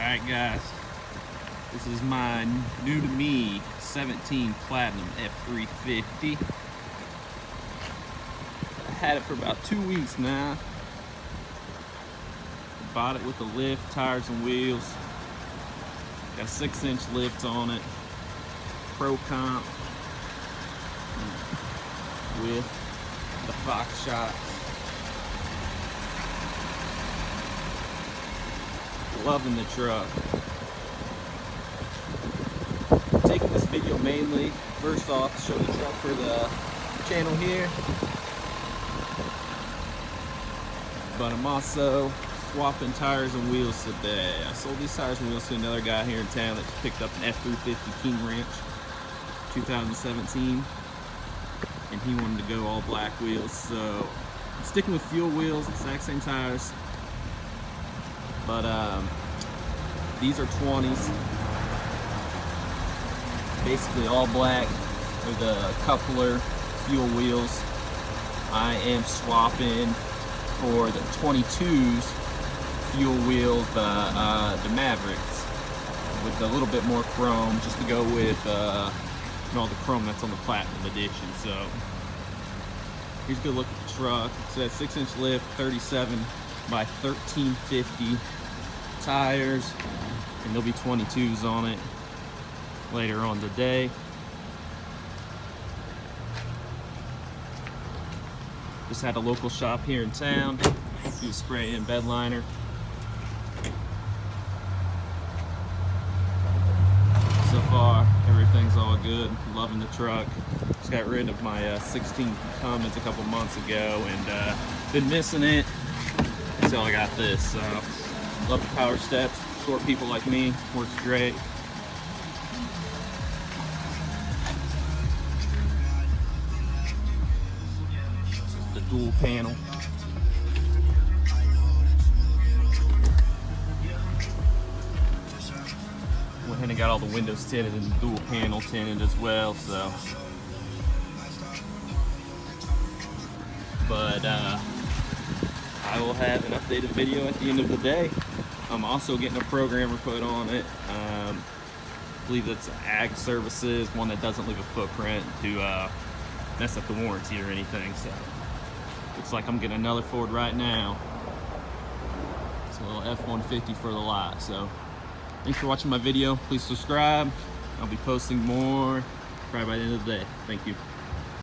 Alright guys, this is my new to me 17 Platinum F350. I had it for about 2 weeks now. Bought it with the lift, tires and wheels. Got a 6-inch lift on it. Pro comp with the Fox shocks. Loving the truck. I'm taking this video mainly, first off, to show the truck for the channel here. But I'm also swapping tires and wheels today. I sold these tires and wheels to another guy here in town that just picked up an F350 King Ranch 2017. And he wanted to go all black wheels, so I'm sticking with fuel wheels, exact same tires. But these are 20s, basically all black with a coupler, fuel wheels. I am swapping for the 22s fuel wheels, the Mavericks, with a little bit more chrome, just to go with all the chrome that's on the Platinum edition. So here's a good look at the truck. It's a 6-inch lift, 37 by 1350 tires, and there'll be 22s on it later on today. Just had a local shop here in town do a spray and bed liner. So far everything's all good. Loving the truck. Just got rid of my 16 Cummins a couple months ago and been missing it until I got this. So love the power steps. Short people like me, works great. The dual panel. Went ahead and got all the windows tinted and the dual panel tinted as well. So, but I will have an updated video at the end of the day. I'm also getting a programmer put on it. I believe that's Ag Services, one that doesn't leave a footprint to mess up the warranty or anything. So looks like I'm getting another Ford right now. It's a little F-150 for the lot. So thanks for watching my video. Please subscribe. I'll be posting more probably by the end of the day. Thank you.